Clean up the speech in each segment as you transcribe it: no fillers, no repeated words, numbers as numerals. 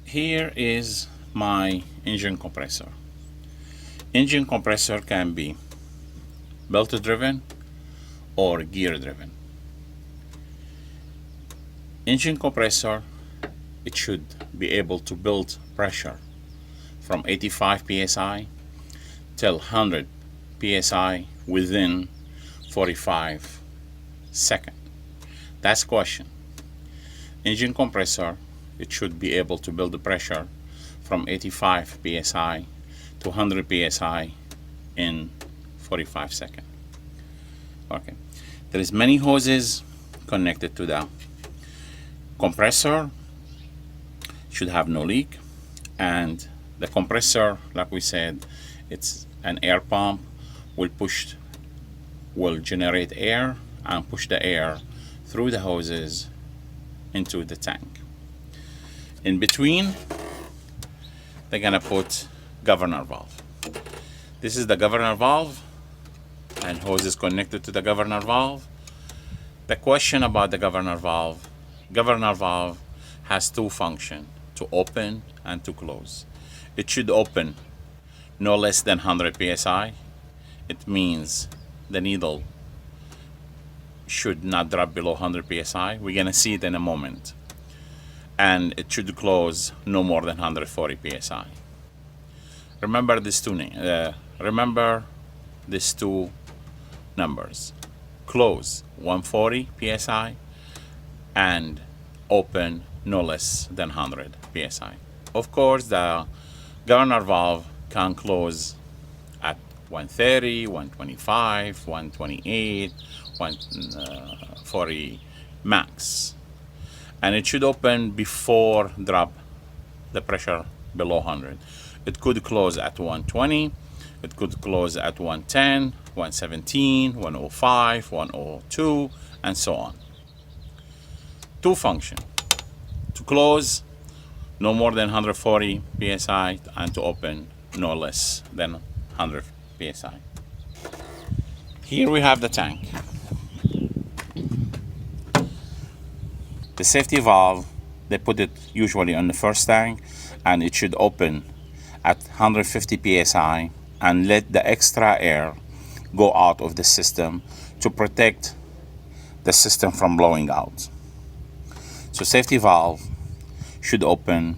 Here is my engine compressor. Engine compressor can be belt driven or gear driven. Engine compressor, it should be able to build pressure from 85 psi till 100 psi within 45 seconds. That's question. Engine compressor, it should be able to build the pressure from 85 psi to 100 psi in 45 seconds. Okay, there is many hoses connected to the compressor. Should have no leak, and the compressor, like we said, it's an air pump, will generate air and push the air through the hoses into the tank. In between, they're gonna put governor valve. This is the governor valve, and hose is connected to the governor valve. The question about the governor valve has two functions, to open and to close. It should open no less than 100 psi. It means the needle should not drop below 100 psi. We're gonna see it in a moment. And it should close no more than 140 psi. Remember these two numbers. Close 140 psi and open no less than 100 psi. Of course, the governor valve can close at 130, 125, 128, 140 max. And it should open before drop the pressure below 100. It could close at 120, it could close at 110, 117, 105, 102, and so on. Two function: to close no more than 140 psi and to open no less than 100 psi. Here we have the tank. The safety valve, they put it usually on the first tank, and it should open at 150 psi and let the extra air go out of the system to protect the system from blowing out. So safety valve should open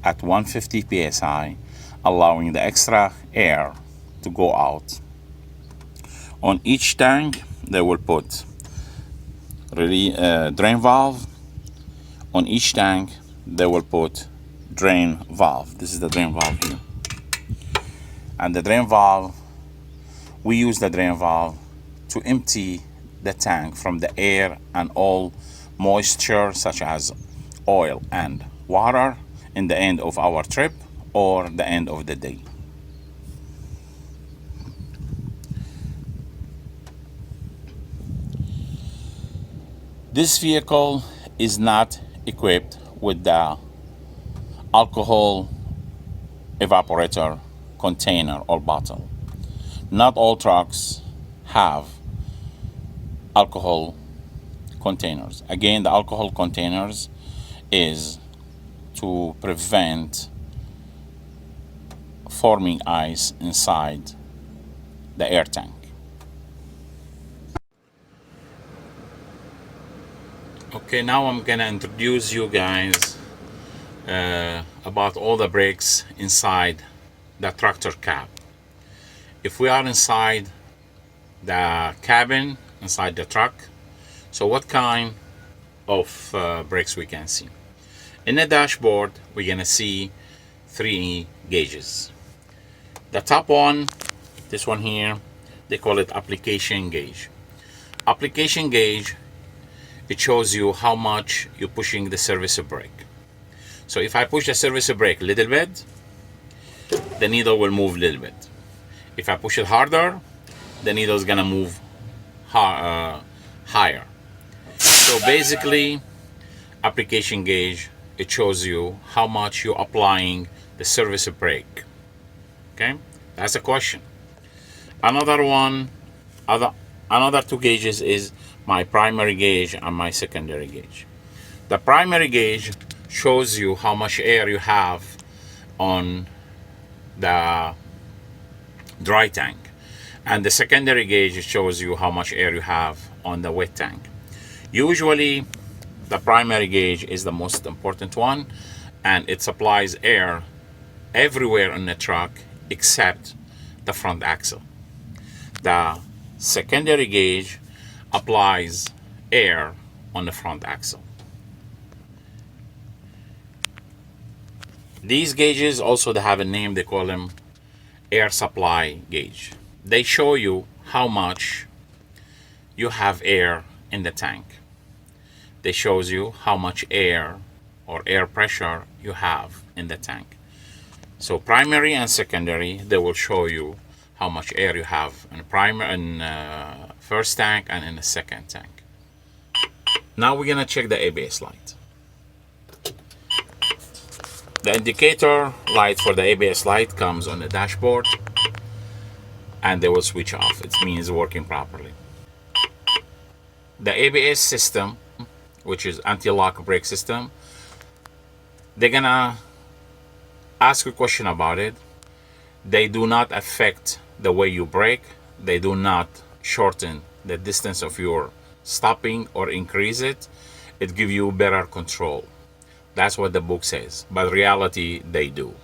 at 150 psi, allowing the extra air to go out. On each tank, they will put drain valve. On each tank, they will put drain valve. This is the drain valve here. And the drain valve, we use the drain valve to empty the tank from the air and all moisture such as oil and water in the end of our trip or the end of the day. This vehicle is not equipped with the alcohol evaporator container or bottle. Not all trucks have alcohol containers. Again, the alcohol containers is to prevent forming ice inside the air tank. Okay, now I'm gonna introduce you guys about all the brakes inside the tractor cab. If we are inside the cabin, inside the truck, so what kind of brakes we can see? In the dashboard, we're gonna see 3 gauges. The top one, this one here, they call it application gauge. Application gauge, it shows you how much you're pushing the service brake. So if I push the service brake a little bit, the needle will move a little bit. If I push it harder, the needle is gonna move higher. So basically, application gauge, it shows you how much you're applying the service brake. Okay, that's a question. Another 2 gauges is my primary gauge and my secondary gauge. The primary gauge shows you how much air you have on the dry tank, and the secondary gauge shows you how much air you have on the wet tank. Usually the primary gauge is the most important one, and it supplies air everywhere on the truck except the front axle. The secondary gauge applies air on the front axle. These gauges also, they have a name, they call them air supply gauge. They show you how much you have air in the tank. They shows you how much air or air pressure you have in the tank. So primary and secondary, they will show you how much air you have in primary and first tank and in the second tank. Now we're gonna check the ABS light. The indicator light for the ABS light comes on the dashboard, and they will switch off. It means working properly. The ABS system, which is anti-lock brake system, they're gonna ask a question about it. They do not affect the way you brake. They do not shorten the distance of your stopping or increase it. It gives you better control. That's what the book says, but reality they do.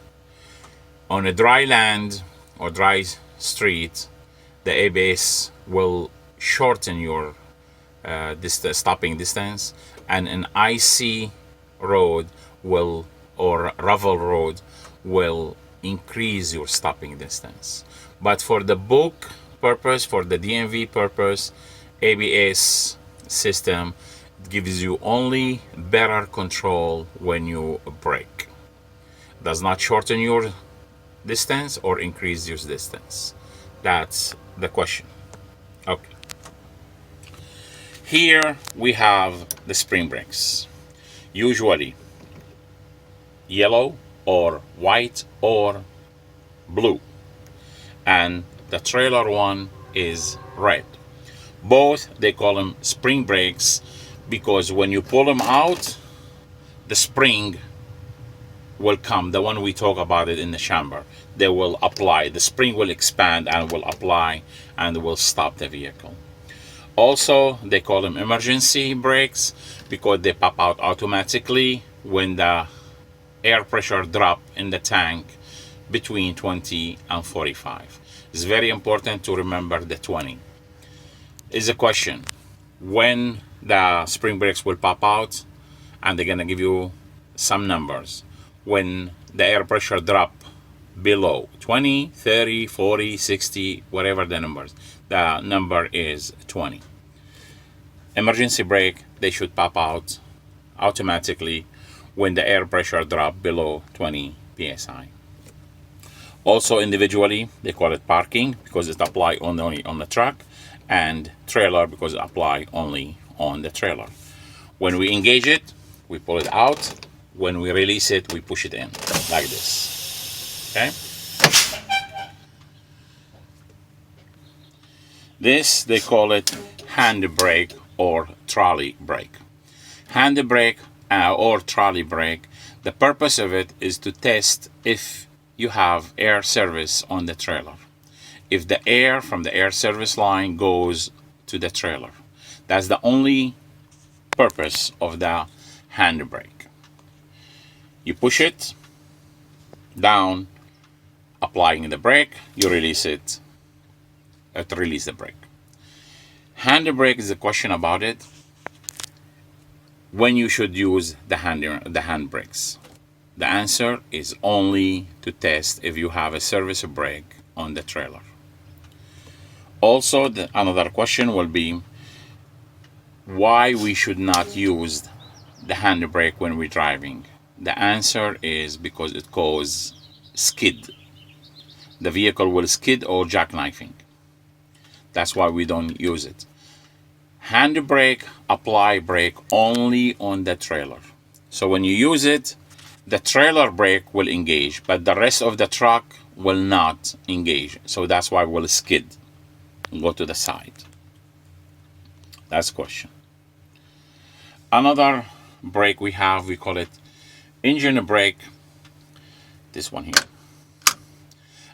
On a dry land or dry street, the ABS will shorten your stopping distance, and an icy road will, or gravel road, will increase your stopping distance. But for the book purpose, for the DMV purpose, ABS system gives you only better control when you brake. Does not shorten your distance or increase your distance. That's the question. Okay. Here we have the spring brakes. Usually yellow or white or blue. And the trailer one is red. Both, they call them spring brakes, because when you pull them out, the spring will come, the one we talk about it in the chamber. They will apply, the spring will expand and will apply and will stop the vehicle. Also, they call them emergency brakes because they pop out automatically when the air pressure drop in the tank between 20 and 45. It's very important to remember the 20. Is a question when the spring brakes will pop out, and they're gonna give you some numbers. When the air pressure drop below 20, 30, 40, 60, whatever the numbers, the number is 20. Emergency brake, they should pop out automatically when the air pressure drop below 20 psi. Also individually, they call it parking because it apply only on the truck, and trailer because it apply only on the trailer. When we engage it, we pull it out. When we release it, we push it in like this. Okay? This, they call it hand brake or trolley brake. Hand brake or trolley brake, the purpose of it is to test if you have air service on the trailer. If the air from the air service line goes to the trailer. That's the only purpose of the hand brake. You push it down, applying the brake, you release it, to release the brake. Hand brake is a question about it. When you should use the hand brakes. The answer is only to test if you have a service brake on the trailer. Also, another question will be why we should not use the hand brake when we're driving. The answer is because it causes skid. The vehicle will skid or jackknifing. That's why we don't use it. Hand brake, apply brake only on the trailer. So when you use it, the trailer brake will engage, but the rest of the truck will not engage. So that's why we'll skid and go to the side. That's the question. Another brake we have, we call it engine brake, this one here.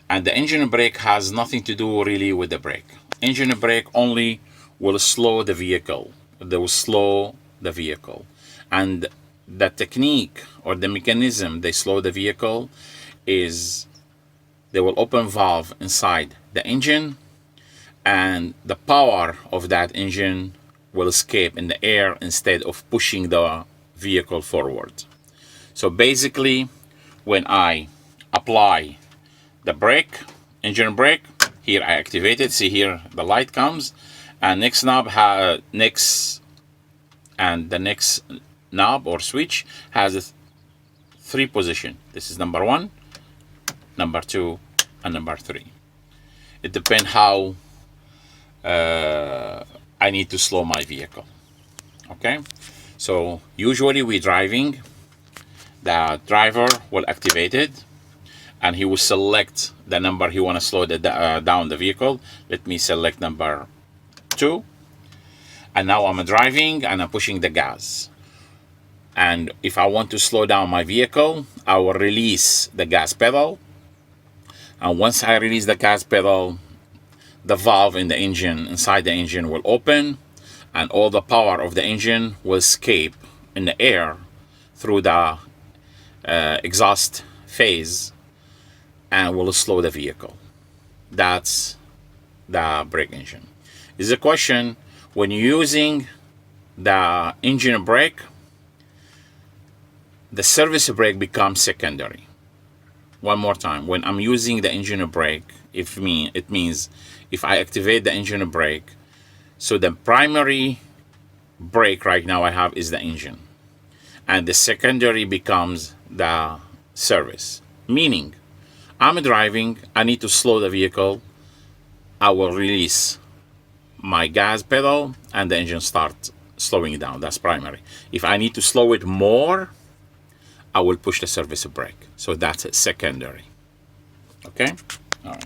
And the engine brake has nothing to do really with the brake. Engine brake only will slow the vehicle. They will slow the vehicle. And the technique or the mechanism they slow the vehicle is they will open valve inside the engine, and the power of that engine will escape in the air instead of pushing the vehicle forward. So basically, when I apply the brake, engine brake, here I activate it. See here, the light comes, and next knob the next knob or switch has a 3 position. This is number 1, number 2, and number 3. It depends how I need to slow my vehicle. Okay, so usually we driving, the driver will activate it, and he will select the number he want to slow down the vehicle. Let me select number 2, and now I'm driving and I'm pushing the gas. And if I want to slow down my vehicle, I will release the gas pedal. And once I release the gas pedal, the valve in the engine, inside the engine, will open, and all the power of the engine will escape in the air through the exhaust phase and will slow the vehicle. That's the brake engine. Is a question, when you're using the engine brake, the service brake becomes secondary. One more time, when I'm using the engine brake, it means if I activate the engine brake, so the primary brake right now I have is the engine, and the secondary becomes the service. Meaning, I'm driving, I need to slow the vehicle, I will release my gas pedal and the engine starts slowing down. That's primary. If I need to slow it more, I will push the service brake. So that's secondary. Okay? All right.